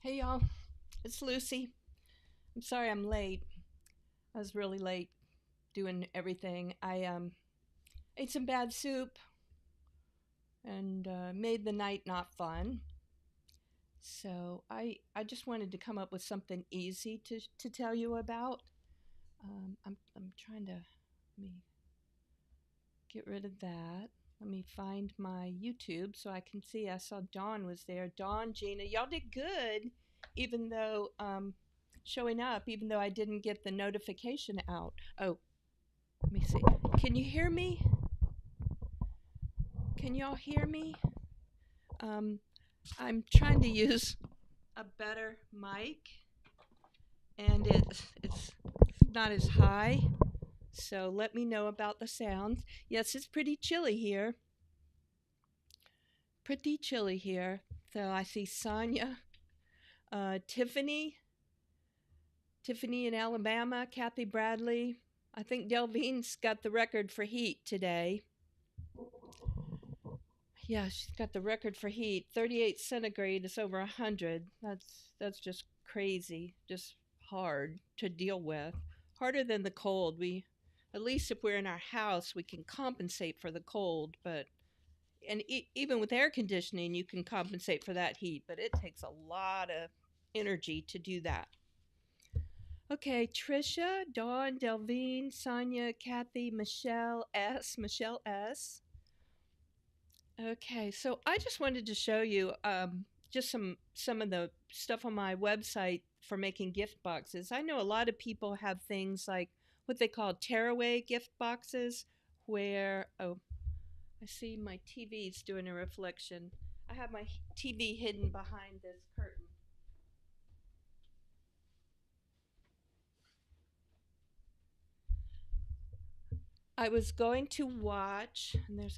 Hey y'all, it's Lucy. I'm sorry I'm late. I was really late doing everything. I ate some bad soup and made the night not fun. So I just wanted to come up with something easy to tell you about. I'm trying to let me get rid of that. Let me find my YouTube so I can see. I saw Dawn was there. Dawn, Gina, y'all did good, even though showing up, even though I didn't get the notification out. Oh, let me see. Can you hear me? Can y'all hear me? Um, I'm trying to use a better mic, and it's not as high. So let me know about the sound. Yes, it's pretty chilly here. Pretty chilly here. So I see Sonia, Tiffany, Tiffany in Alabama, Kathy Bradley. I think Delvine's got the record for heat today. Yeah, she's got the record for heat. 38 centigrade is over 100. That's just crazy. Just hard to deal with. Harder than the cold. We at least if we're in our house, we can compensate for the cold, but even with air conditioning, you can compensate for that heat, but it takes a lot of energy to do that. Okay, Trisha, Dawn, Delvine, Sonia, Kathy, Michelle S. Okay, so I just wanted to show you just some of the stuff on my website for making gift boxes. I know a lot of people have things like what they call tearaway gift boxes, where I see my TV's doing a reflection. I have my TV hidden behind this curtain. I was going to watch, and there's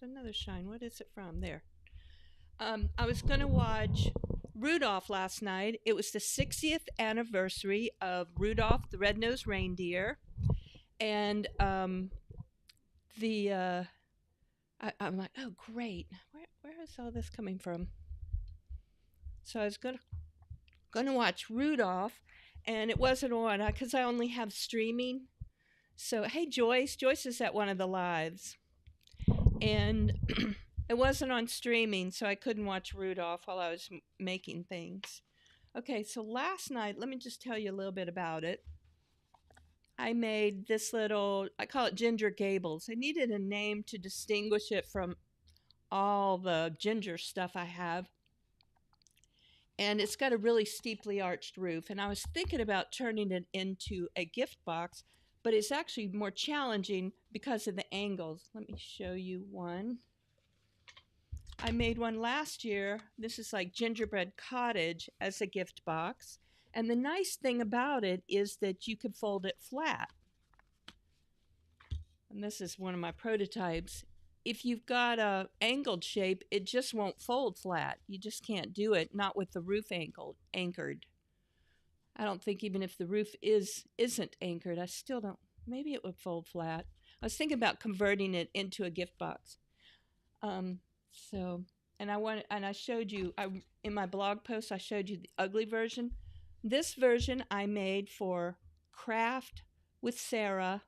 another shine. What is it from? There. I was going to watch Rudolph last night. It was the 60th anniversary of Rudolph the Red-Nosed Reindeer, and the I'm like, oh great, where is all this coming from? So I was gonna watch Rudolph, and it wasn't on because I only have streaming. So hey Joyce is at one of the lives, and it wasn't on streaming, so I couldn't watch Rudolph while I was making things. Okay, so last night, let me just tell you a little bit about it. I made this little, I call it Ginger Gables. I needed a name to distinguish it from all the ginger stuff I have. And it's got a really steeply arched roof. And I was thinking about turning it into a gift box, but it's actually more challenging because of the angles. Let me show you one. I made one last year. This is like Gingerbread Cottage as a gift box. And the nice thing about it is that you can fold it flat. And this is one of my prototypes. If you've got a angled shape, it just won't fold flat. You just can't do it, not with the roof anchored. I don't think even if the roof isn't anchored, I still don't. Maybe it would fold flat. I was thinking about converting it into a gift box. Um, so, and I showed you, in my blog post, I showed you the ugly version. This version I made for Craft with Sarah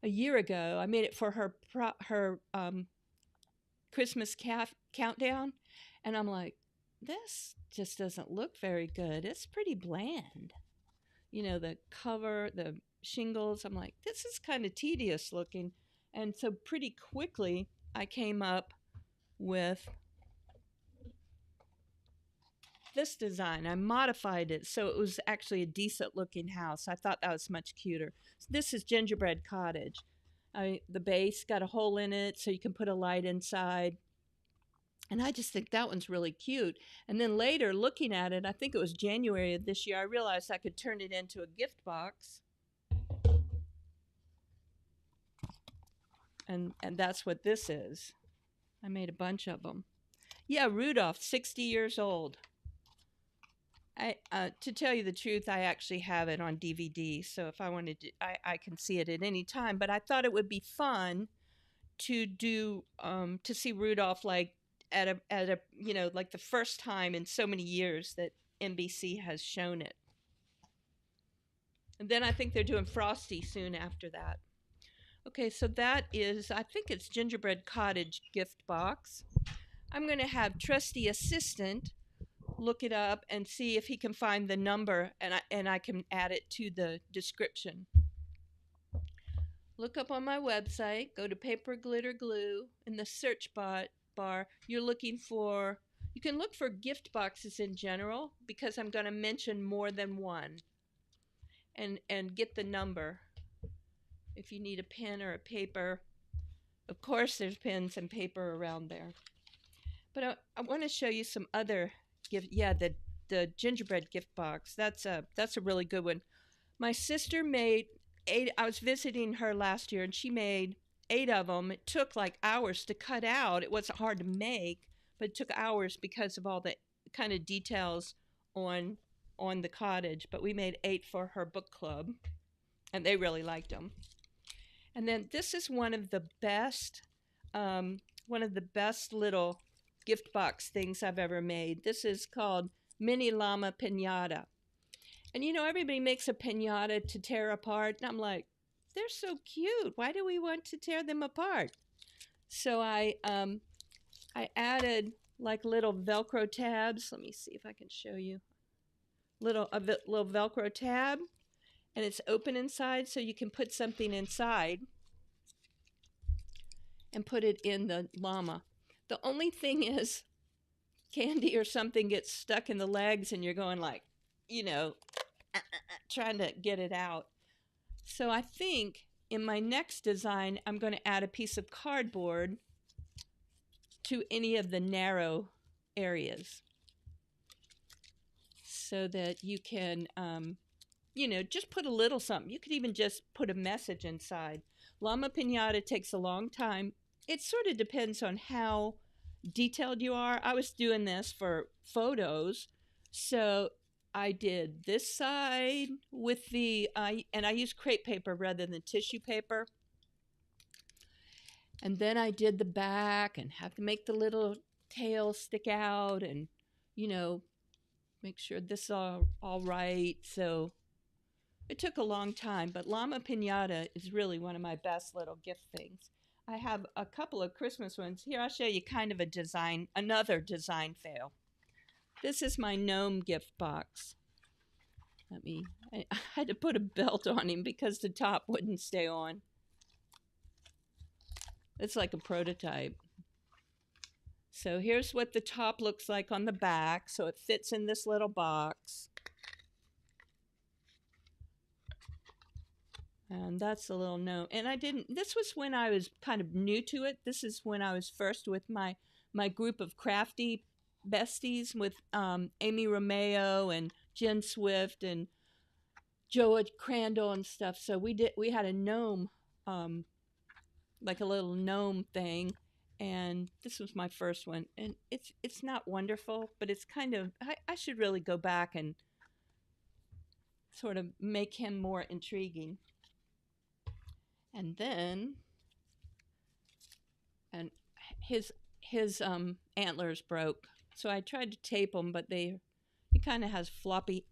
a year ago. I made it for her Christmas countdown, and I'm like, this just doesn't look very good. It's pretty bland. You know, the cover, the shingles. I'm like, this is kind of tedious looking, and so pretty quickly I came up with this design. I modified it so it was actually a decent looking house. I thought that was much cuter. So this is Gingerbread Cottage. The base got a hole in it so you can put a light inside. And I just think that one's really cute. And then later, looking at it, I think it was January of this year, I realized I could turn it into a gift box. And that's what this is. I made a bunch of them. Yeah, Rudolph, 60 years old. To tell you the truth, I actually have it on DVD, so if I wanted to, I can see it at any time. But I thought it would be fun to do to see Rudolph like at a like the first time in so many years that NBC has shown it. And then I think they're doing Frosty soon after that. Okay, so that is, I think it's Gingerbread Cottage gift box. I'm going to have trusty assistant look it up and see if he can find the number, and I can add it to the description. Look up on my website, go to paper, glitter, glue. In the search bar, you're looking for, you can look for gift boxes in general because I'm going to mention more than one, and get the number. If you need a pen or a paper, of course there's pens and paper around there. But I want to show you some other gift. Yeah, the gingerbread gift box. That's a really good one. My sister made 8. I was visiting her last year, and she made 8 of them. It took like hours to cut out. It wasn't hard to make, but it took hours because of all the kind of details on the cottage. But we made 8 for her book club, and they really liked them. And then this is one of the best little gift box things I've ever made. This is called Mini Llama Pinata. And you know, everybody makes a pinata to tear apart, and I'm like, they're so cute. Why do we want to tear them apart? So I added like little Velcro tabs. Let me see if I can show you. Little Velcro tab, and it's open inside, so you can put something inside and put it in the llama. The only thing is, candy or something gets stuck in the legs, and you're going like, you know, trying to get it out. So I think in my next design, I'm going to add a piece of cardboard to any of the narrow areas so that you can, you know, just put a little something. You could even just put a message inside. Llama Pinata takes a long time. It sort of depends on how detailed you are. I was doing this for photos, so I did this side with the, and I used crepe paper rather than tissue paper. And then I did the back and have to make the little tail stick out and, you know, make sure this is all right. So it took a long time, but Llama Pinata is really one of my best little gift things. I have a couple of Christmas ones. Here, I'll show you kind of a design, another design fail. This is my gnome gift box. I had to put a belt on him because the top wouldn't stay on. It's like a prototype. So here's what the top looks like on the back. So it fits in this little box. And that's a little gnome. And this was when I was kind of new to it. This is when I was first with my group of crafty besties with Amy Romeo and Jen Swift and Joa Crandall and stuff. So we had a gnome, like a little gnome thing. And this was my first one. And it's not wonderful, but it's kind of, I should really go back and sort of make him more intriguing. And then, and his antlers broke, so I tried to tape them, but he kind of has floppy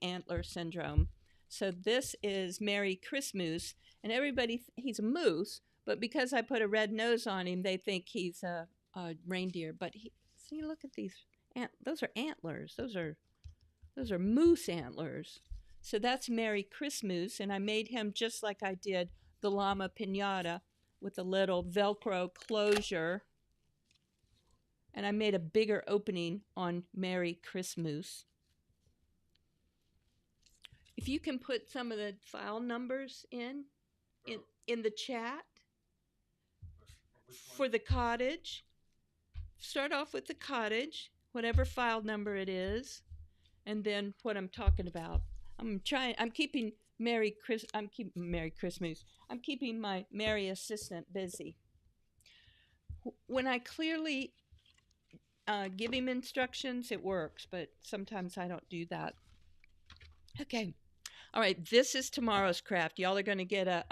antler syndrome. So this is Merry Christmas, and everybody he's a moose, but because I put a red nose on him, they think he's a reindeer. But see, look at these those are antlers. Those are moose antlers. So that's Merry Christmas, and I made him just like I did the Llama Pinata with a little Velcro closure. And I made a bigger opening on Merry Christmas. If you can put some of the file numbers in the chat for the cottage. Start off with the cottage, whatever file number it is, and then what I'm talking about. I'm keeping Merry Christmas. I'm keeping my Merry assistant busy. When I clearly give him instructions, it works, but sometimes I don't do that. Okay. All right, this is tomorrow's craft. Y'all are going to get a,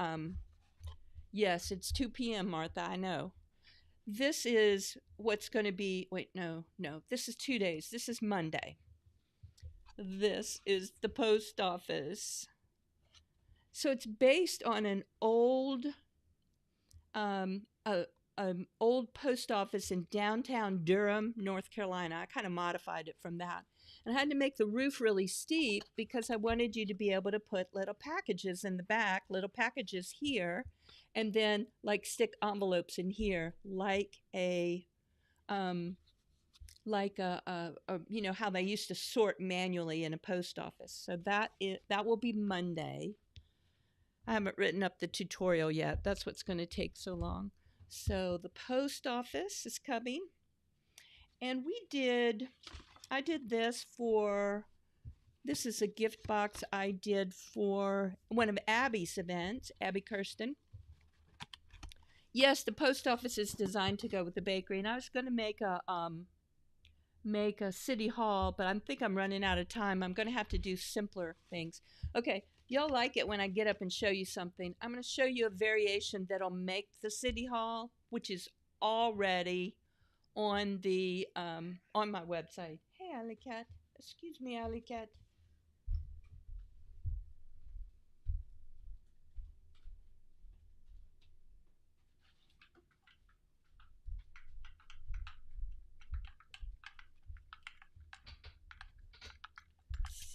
yes, it's 2 p.m., Martha, I know. This is what's going to be, wait, no, this is 2 days. This is Monday. This is the post office. So it's based on an old um, a, old post office in downtown Durham, North Carolina. I kind of modified it from that. And I had to make the roof really steep because I wanted you to be able to put little packages in the back, little packages here, and then like stick envelopes in here, um, like you know how they used to sort manually in a post office. So that will be Monday. I haven't written up the tutorial yet. That's what's going to take so long. So the post office is coming. And I did this for, this is a gift box I did for one of Abby's events, Abby Kirsten. Yes, the post office is designed to go with the bakery. And I was going to make a city hall, but I think I'm running out of time. I'm going to have to do simpler things. Okay, you'll like it when I get up and show you something. I'm going to show you a variation that'll make the city hall, which is already on the on my website. Hey, Alley Cat. Excuse me, Alley Cat.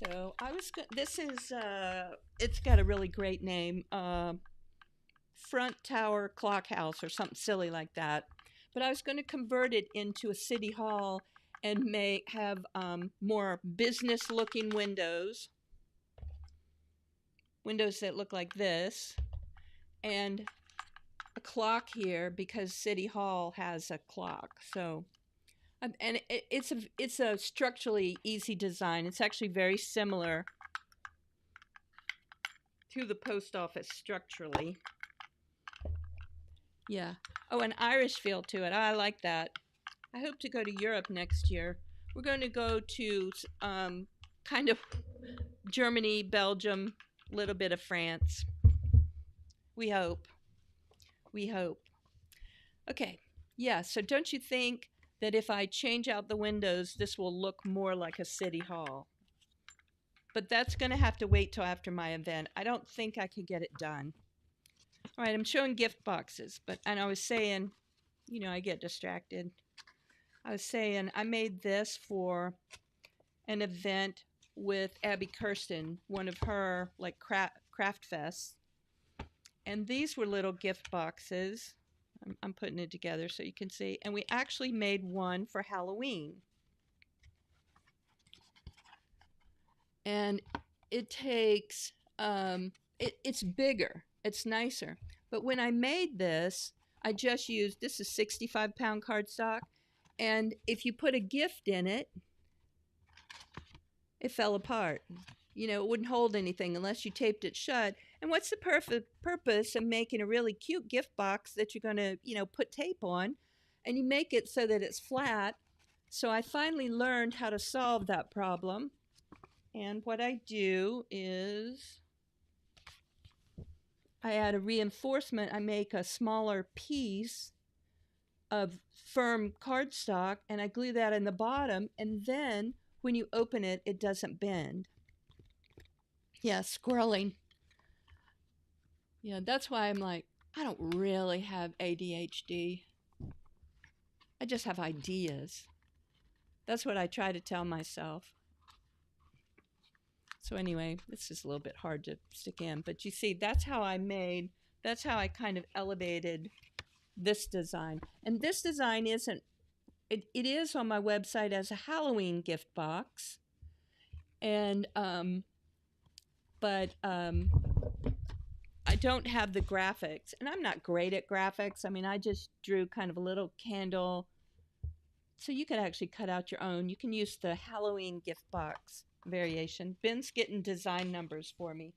So I was. This is. It's got a really great name. Front Tower Clock House or something silly like that. But I was going to convert it into a city hall and have more business looking windows that look like this, and a clock here because city hall has a clock. So and it's a structurally easy design. It's actually very similar to the post office structurally. Yeah. Oh, an Irish feel to it. I like that. I hope to go to Europe next year. We're going to go to kind of Germany, Belgium, a little bit of France. We hope. We hope. Okay. Yeah, so don't you think that if I change out the windows, this will look more like a city hall? But that's going to have to wait till after my event. I don't think I can get it done. All right, I'm showing gift boxes, and I was saying, you know, I get distracted. I was saying I made this for an event with Abby Kirsten, one of her like craft fests. And these were little gift boxes. I'm putting it together so you can see. And we actually made one for Halloween. And it takes, it's bigger, it's nicer. But when I made this, I just used, this is 65-pound cardstock. And if you put a gift in it, it fell apart. You know, it wouldn't hold anything unless you taped it shut. And what's the purpose of making a really cute gift box that you're going to, you know, put tape on? And you make it so that it's flat. So I finally learned how to solve that problem. And what I do is I add a reinforcement. I make a smaller piece of firm cardstock and I glue that in the bottom. And then when you open it, it doesn't bend. Yeah, squirreling. Yeah, that's why I'm like, I don't really have ADHD. I just have ideas. That's what I try to tell myself. So anyway, this is a little bit hard to stick in, but you see, that's how I kind of elevated this design. And this design isn't, it is on my website as a Halloween gift box. And, but I don't have the graphics, and I'm not great at graphics. I mean, I just drew kind of a little candle. So you could actually cut out your own. You can use the Halloween gift box variation. Ben's getting design numbers for me.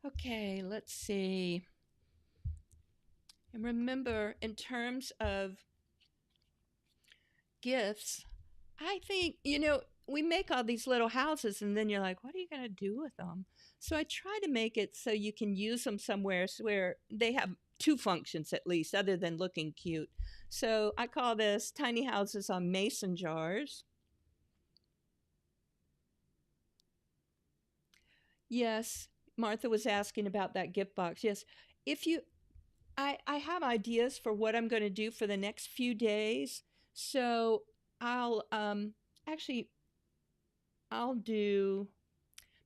Okay, let's see. And remember, in terms of gifts, I think, you know, we make all these little houses and then you're like, what are you going to do with them? So I try to make it so you can use them somewhere where they have two functions at least, other than looking cute. So I call this tiny houses on mason jars. Yes, Martha was asking about that gift box. Yes, if you, I have ideas for what I'm going to do for the next few days. So I'll actually I'll do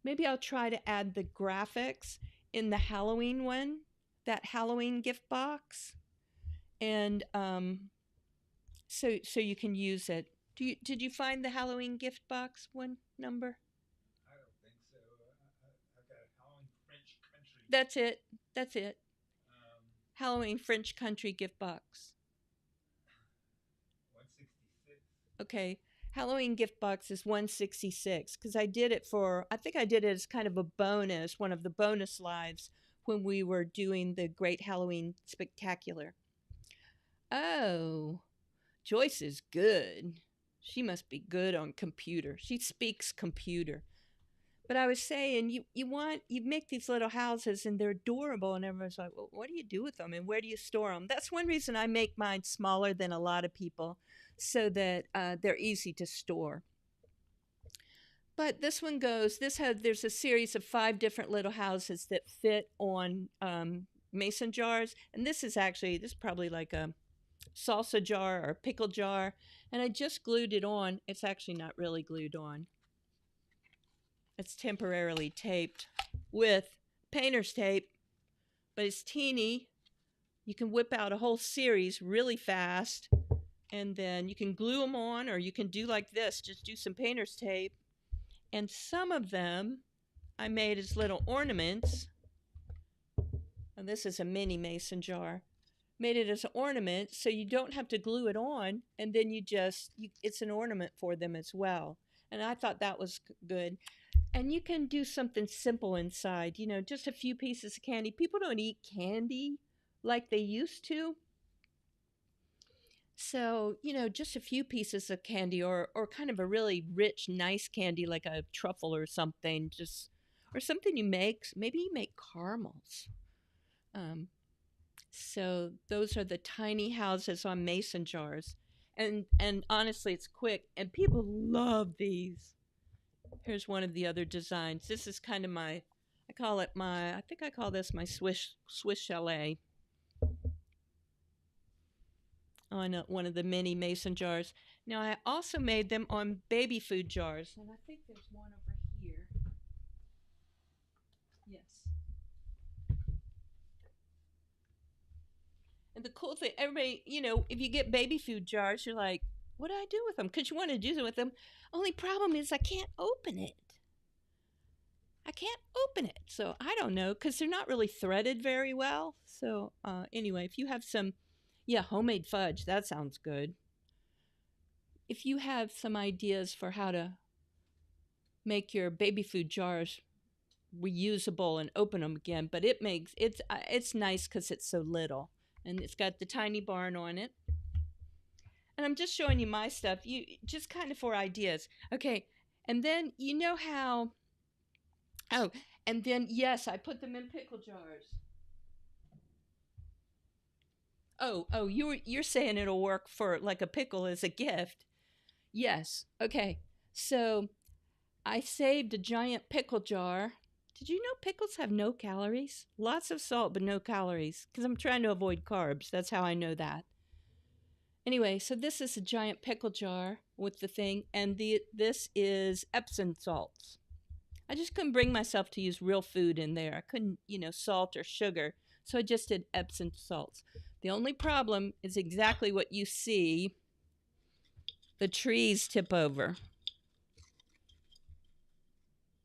maybe I'll try to add the graphics in the Halloween one, that Halloween gift box, and so you can use it. Did you find the Halloween gift box one number? I don't think so. I've got a Howling French Country. That's it. That's it. Um, Halloween French Country gift box. 166. Okay. Halloween gift box is 166 because I did it for, I think I did it as kind of a bonus, one of the bonus lives when we were doing the Great Halloween Spectacular. Oh, Joyce is good. She must be good on computer. She speaks computer. But I was saying, you make these little houses and they're adorable, and everyone's like, well, what do you do with them and where do you store them? That's one reason I make mine smaller than a lot of people, so that they're easy to store. But this one goes. There's a series of 5 different little houses that fit on mason jars, and this is probably like a salsa jar or a pickle jar, and I just glued it on. It's actually not really glued on. It's temporarily taped with painter's tape, but it's teeny. You can whip out a whole series really fast, and then you can glue them on, or you can do like this, just do some painter's tape. And some of them I made as little ornaments. And this is a mini mason jar. Made it as an ornament so you don't have to glue it on, and then it's an ornament for them as well. And I thought that was good. And you can do something simple inside, just a few pieces of candy. People don't eat candy like they used to. So, just a few pieces of candy, or kind of a really rich, nice candy like a truffle or something, or something you make. Maybe you make caramels. Um, so those are the tiny houses on mason jars. And honestly, it's quick and people love these. Here's one of the other designs. This is kind of I think I call this my Swiss chalet on one of the mini mason jars. Now I also made them on baby food jars, and I think there's one over here. Yes. And the cool thing, everybody, if you get baby food jars, you're like, what do I do with them? Because you want to do something with them. Only problem is I can't open it. I can't open it. So I don't know because they're not really threaded very well. So anyway, if you have some, yeah, homemade fudge, that sounds good. If you have some ideas for how to make your baby food jars reusable and open them again, but it's nice because it's so little, and it's got the tiny barn on it. And I'm just showing you my stuff. You just kind of for ideas, okay? And then how. Oh, and then yes, I put them in pickle jars. Oh, you're saying it'll work for like a pickle as a gift. Yes. Okay. So I saved a giant pickle jar. Did you know pickles have no calories? Lots of salt, but no calories. Because I'm trying to avoid carbs. That's how I know that. Anyway, so this is a giant pickle jar with the thing, and this is Epsom salts. I just couldn't bring myself to use real food in there. I couldn't, salt or sugar. So I just did Epsom salts. The only problem is exactly what you see. The trees tip over.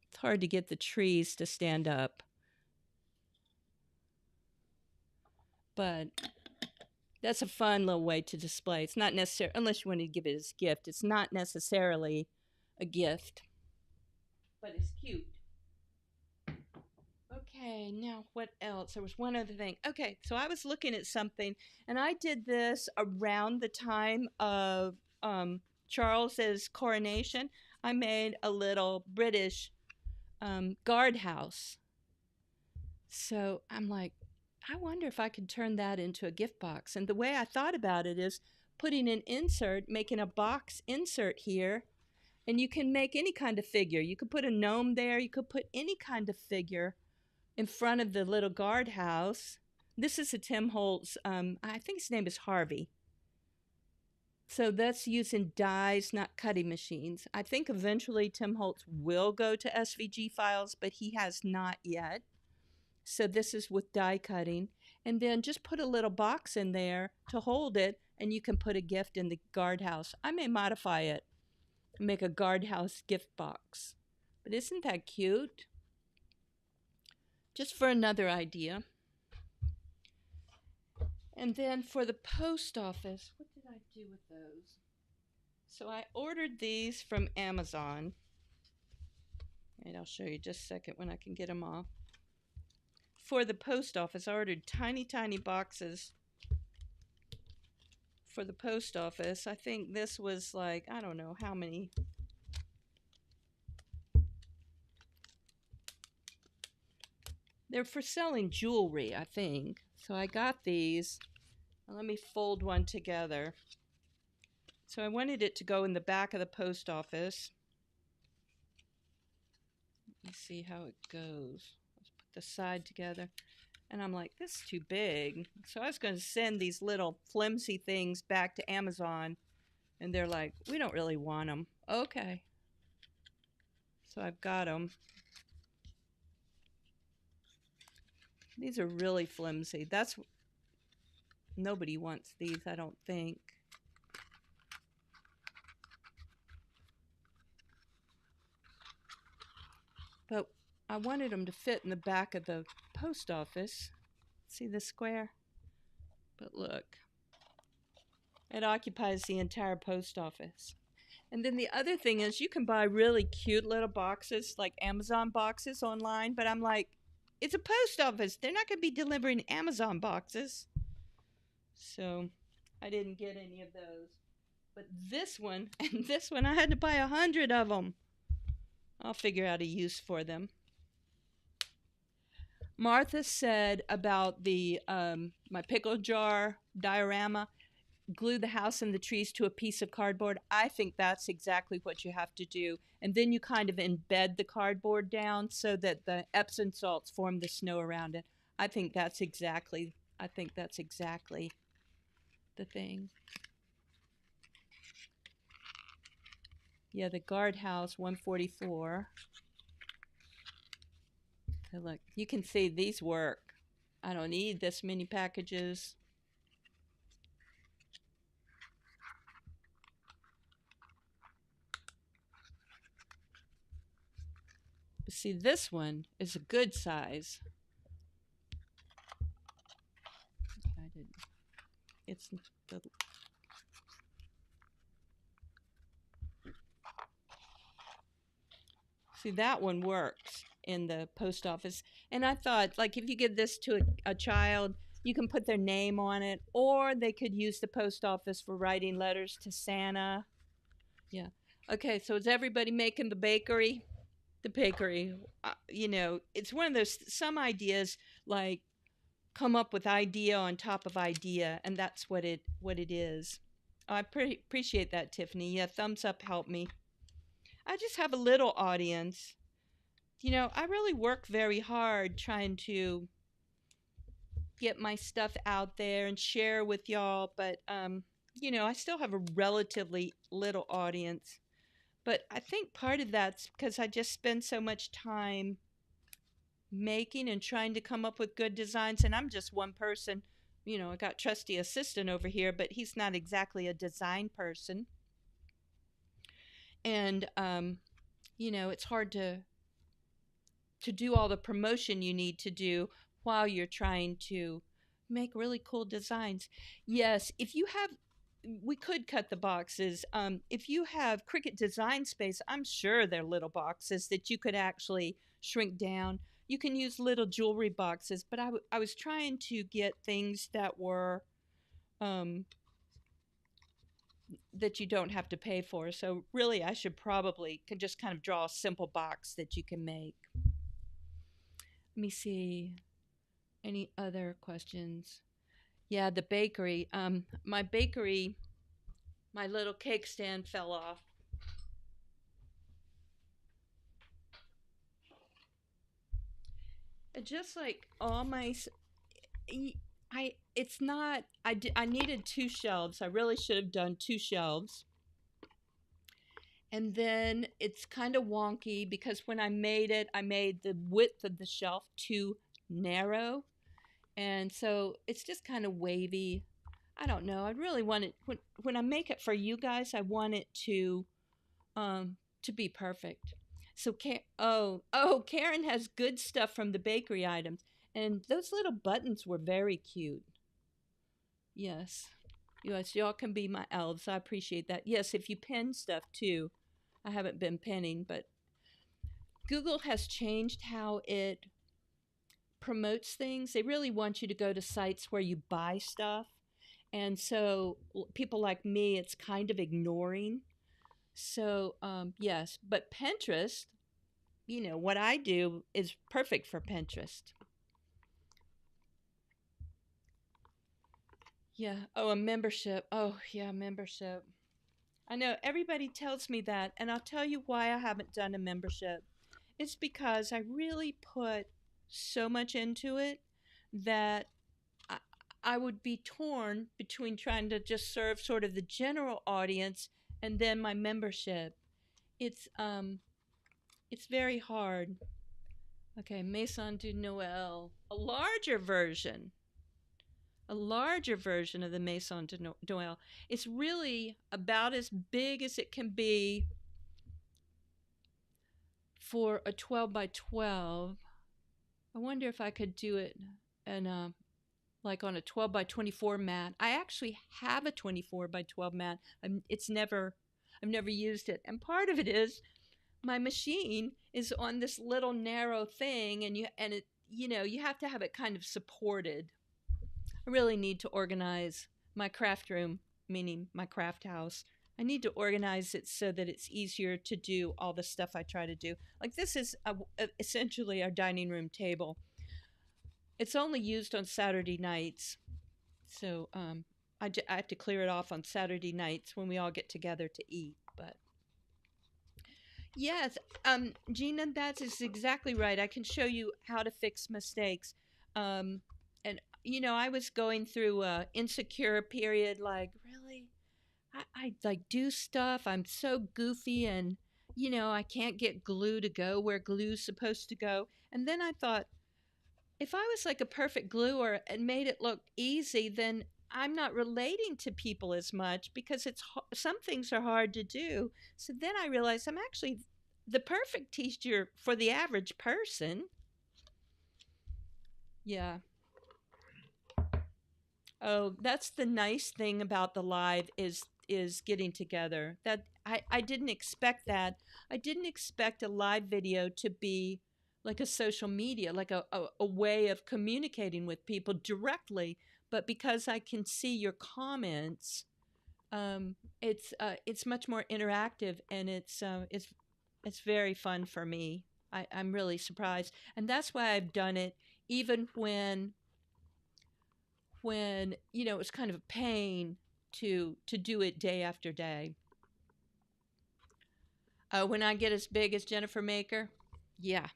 It's hard to get the trees to stand up. But that's a fun little way to display. It's not necessary, unless you want to give it as a gift. It's not necessarily a gift, but it's cute. Okay, now what else? There was one other thing. Okay, so I was looking at something, and I did this around the time of Charles's coronation. I made a little British guardhouse. So I'm like, I wonder if I could turn that into a gift box. And the way I thought about it is putting an insert, making a box insert here, And you can make any kind of figure. You could put a gnome there. You could put any kind of figure in front of the little guardhouse. This is a Tim Holtz. I think his name is Harvey. So that's using dies, not cutting machines. I think eventually Tim Holtz will go to SVG files, but he has not yet. So this is with die cutting. And then just put a little box in there to hold it, and you can put a gift in the guardhouse. I may modify it and make a guardhouse gift box. But isn't that cute? Just for another idea. And then for the post office, what did I do with those? So I ordered these from Amazon. And I'll show you just a second when I can get them off. For the post office, I ordered tiny, tiny boxes for the post office. I think this was like, I don't know how many. They're for selling jewelry, I think. So I got these. Let me fold one together. So I wanted it to go in the back of the post office. Let me see how it goes. Let's put the side together. And I'm like, this is too big. So I was going to send these little flimsy things back to Amazon. And they're like, we don't really want them. Okay. So I've got them. These are really flimsy. Nobody wants these, I don't think. But I wanted them to fit in the back of the post office. See the square? But look, it occupies the entire post office. And then the other thing is you can buy really cute little boxes, like Amazon boxes online, but I'm like, it's a post office. They're not going to be delivering Amazon boxes. So I didn't get any of those. But this one and this one, I had to buy 100 of them. I'll figure out a use for them. Martha said about the my pickle jar diorama, glue the house and the trees to a piece of cardboard. I think that's exactly what you have to do. And then you kind of embed the cardboard down so that the Epsom salts form the snow around it. I think that's exactly the thing. Yeah, the guardhouse 144. So look, you can see these work. I don't need this many packages. But see, this one is a good size. I didn't. It's the. See, that one works in the post office. And I thought, like, if you give this to a child, you can put their name on it, or they could use the post office for writing letters to Santa. Yeah. Okay, so is everybody making the bakery? The bakery, it's one of those, some ideas like come up with idea on top of idea, and that's what it is. I appreciate that, Tiffany. Yeah, thumbs up help me. I just have a little audience. I really work very hard trying to get my stuff out there and share with y'all, but I still have a relatively little audience. But I think part of that's because I just spend so much time making and trying to come up with good designs, and I'm just one person. I got trusty assistant over here, but he's not exactly a design person. And it's hard to do all the promotion you need to do while you're trying to make really cool designs. Yes, we could cut the boxes. If you have Cricut Design Space, I'm sure they're little boxes that you could actually shrink down. You can use little jewelry boxes, but I was trying to get things that were that you don't have to pay for. So really, I should probably just kind of draw a simple box that you can make. Let me see. Any other questions? Yeah, the bakery. My bakery, my little cake stand fell off. just like all I it's not I needed two shelves. I really should have done two shelves. And then it's kind of wonky because when I made it, I made the width of the shelf too narrow. And so it's just kind of wavy. I don't know. I really want it when I make it for you guys, I want it to be perfect. So Karen has good stuff from the bakery items, and those little buttons were very cute. Yes. Yes, y'all can be my elves. I appreciate that. Yes, if you pin stuff too. I haven't been pinning, but Google has changed how it promotes things. They really want you to go to sites where you buy stuff. And so people like me, it's kind of ignoring. So, yes, but Pinterest, what I do is perfect for Pinterest. Yeah. Oh, a membership. Oh, yeah, membership. I know everybody tells me that, and I'll tell you why I haven't done a membership. It's because I really put so much into it that I, I would be torn between trying to just serve sort of the general audience and then my membership. It's um it's very hard. Okay, Maison du Noël, a larger version of the Maison de Noël. It's really about as big as it can be for a 12 by 12. I wonder if I could do it in like on a 12 by 24 mat. I actually have a 24 by 12 mat. I've never used it. And part of it is my machine is on this little narrow thing and it you have to have it kind of supported. I really need to organize my craft room, meaning my craft house. I need to organize it so that it's easier to do all the stuff I try to do. Like this is essentially our dining room table. It's only used on Saturday nights, so I have to clear it off on Saturday nights when we all get together to eat. But yes, Gina, that is exactly right. I can show you how to fix mistakes. And I was going through a insecure period. Like, really, I like do stuff. I'm so goofy, and I can't get glue to go where glue's supposed to go. And then I thought, if I was like a perfect gluer and made it look easy, then I'm not relating to people as much because some things are hard to do. So then I realized I'm actually the perfect teacher for the average person. Yeah. Oh, that's the nice thing about the live is getting together. That I didn't expect that. I didn't expect a live video to be like a social media, like a way of communicating with people directly. But because I can see your comments, it's much more interactive and it's very fun for me. I'm really surprised, and that's why I've done it even when it was kind of a pain to do it day after day. When I get as big as Jennifer Maker, yeah,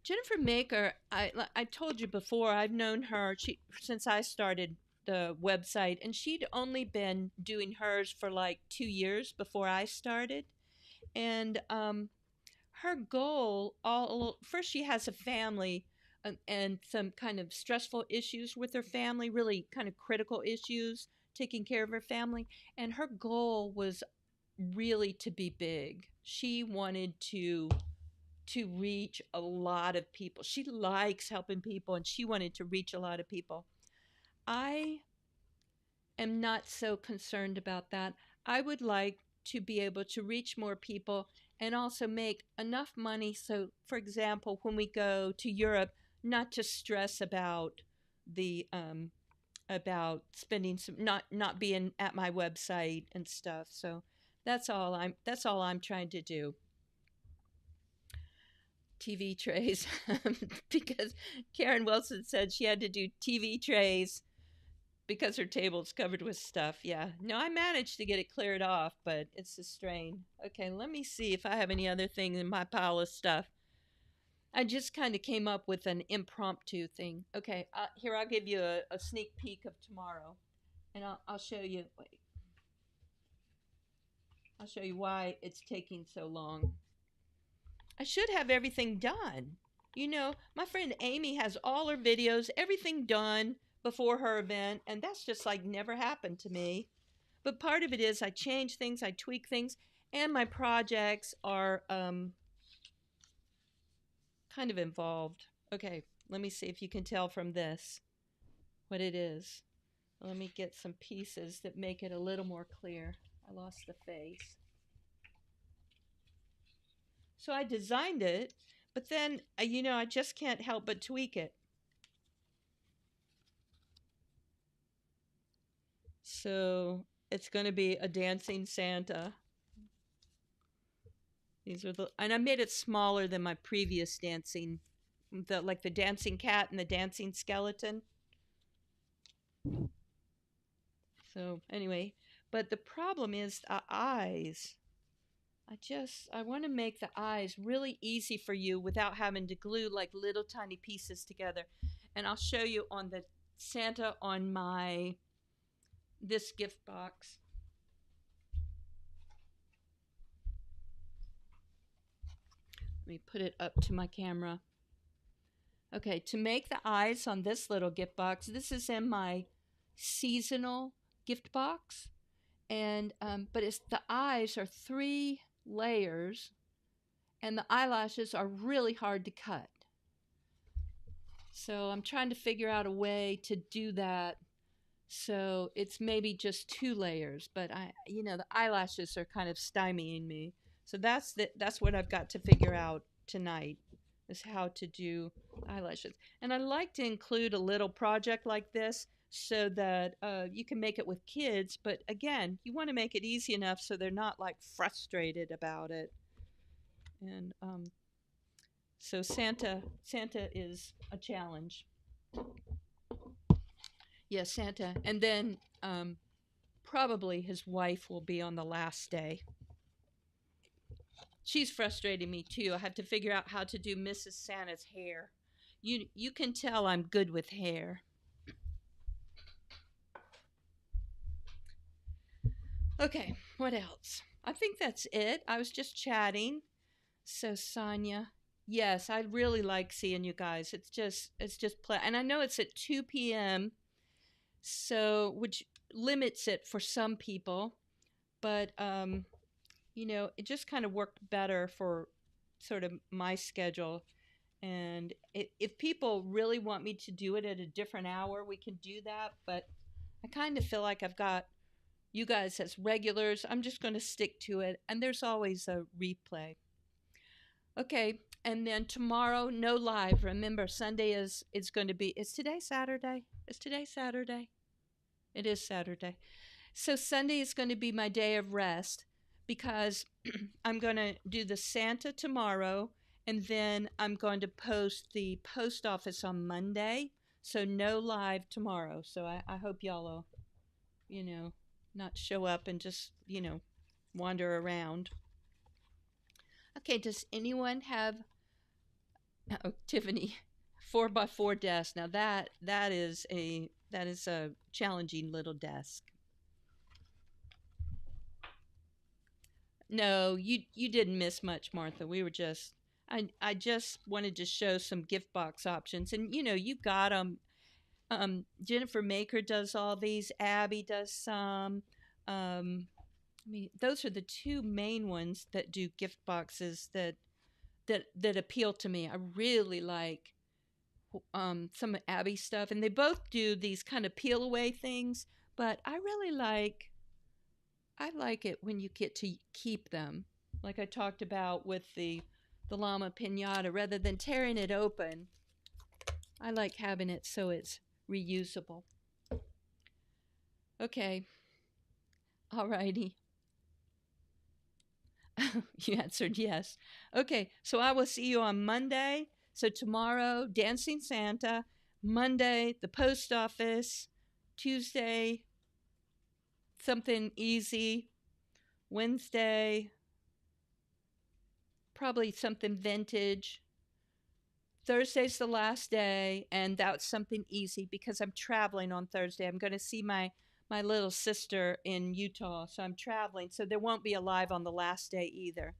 Jennifer Maker. I told you before. I've known her since I started the website, and she'd only been doing hers for like 2 years before I started, and her goal all first she has a family and some kind of stressful issues with her family, really kind of critical issues, taking care of her family, and her goal was really to be big. She wanted to reach a lot of people. She likes helping people and she wanted to reach a lot of people. I am not so concerned about that. I would like to be able to reach more people and also make enough money so, for example, when we go to Europe, not to stress the about spending some not being at my website and stuff. So that's all I'm trying to do. TV trays because Karen Wilson said she had to do TV trays because her table's covered with stuff. Yeah. No, I managed to get it cleared off, but it's a strain. Okay, let me see if I have any other thing in my pile of stuff. I just kind of came up with an impromptu thing. Okay, here I'll give you a sneak peek of tomorrow, and I'll show you. Wait, I'll show you why it's taking so long. I should have everything done. You know, my friend Amy has all her videos, everything done before her event, and that's just like never happened to me. But part of it is I change things, I tweak things, and my projects are kind of involved. Okay, let me see if you can tell from this what it is. Let me get some pieces that make it a little more clear. I lost the face. So I designed it, but then, I just can't help but tweak it. So it's going to be a dancing Santa. And I made it smaller than my previous dancing, like the dancing cat and the dancing skeleton. So anyway, but the problem is the eyes. I want to make the eyes really easy for you without having to glue like little tiny pieces together. And I'll show you on the Santa on this gift box. Let me put it up to my camera. Okay, to make the eyes on this little gift box, this is in my seasonal gift box. And but the eyes are 3 layers, and the eyelashes are really hard to cut. So I'm trying to figure out a way to do that. So it's maybe just 2 layers, but the eyelashes are kind of stymieing me. So that's what I've got to figure out tonight, is how to do eyelashes. And I like to include a little project like this so that you can make it with kids. But again, you want to make it easy enough so they're not like frustrated about it. And so Santa is a challenge. Yeah, Santa. And then probably his wife will be on the last day. She's frustrating me too. I have to figure out how to do Mrs. Santa's hair. You can tell I'm good with hair. Okay, what else? I think that's it. I was just chatting. So Sonia, yes, I really like seeing you guys. It's just play, and I know it's at 2 p.m. So which limits it for some people, but it just kind of worked better for sort of my schedule. And if people really want me to do it at a different hour, we can do that. But I kind of feel like I've got you guys as regulars. I'm just going to stick to it. And there's always a replay. Okay. And then tomorrow, no live. Remember, Sunday is going to be, is today Saturday? Is today Saturday? It is Saturday. So Sunday is going to be my day of rest because I'm going to do the Santa tomorrow, and then I'm going to post the post office on Monday. So no live tomorrow. So I hope y'all will, not show up and just, wander around. Okay, does anyone have, oh, Tiffany, 4x4 desk. Now that is a challenging little desk. No, you didn't miss much, Martha. We were just I just wanted to show some gift box options, and you got them. Jennifer Maker does all these. Abby does some. I mean, those are the two main ones that do gift boxes that appeal to me. I really like some of Abby's stuff, and they both do these kind of peel away things. But I like it when you get to keep them, like I talked about with the llama pinata. Rather than tearing it open, I like having it so it's reusable. Okay, alrighty. You answered yes. Okay, so I will see you on Monday. So tomorrow, Dancing Santa. Monday, the post office. Tuesday, something easy. Wednesday, probably something vintage. Thursday's the last day, and that's something easy because I'm traveling on Thursday. I'm going to see my little sister in Utah, so I'm traveling. So there won't be a live on the last day either.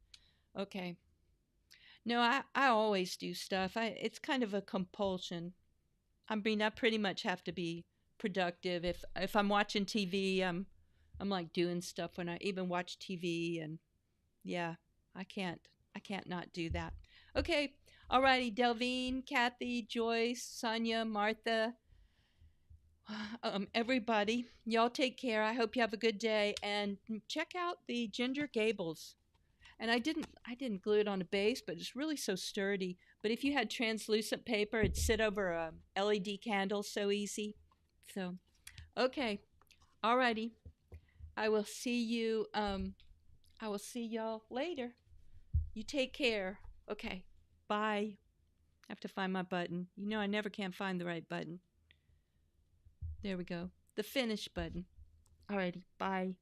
Okay. No, I always do stuff. It's kind of a compulsion. I mean, I pretty much have to be productive. If I'm watching TV, I'm like doing stuff when I even watch TV, and yeah, I can't I can't not do that. Okay. Alrighty, Delvine, Kathy, Joyce, Sonia, Martha, everybody, y'all take care. I hope you have a good day, and check out the Ginger Gables. And I didn't glue it on a base, but it's really so sturdy. But if you had translucent paper, it'd sit over a LED candle so easy. So okay, alrighty. I will see you. I will see y'all later. You take care. Okay, bye. I have to find my button. You know I never can find the right button. There we go. The finish button. Alrighty, bye.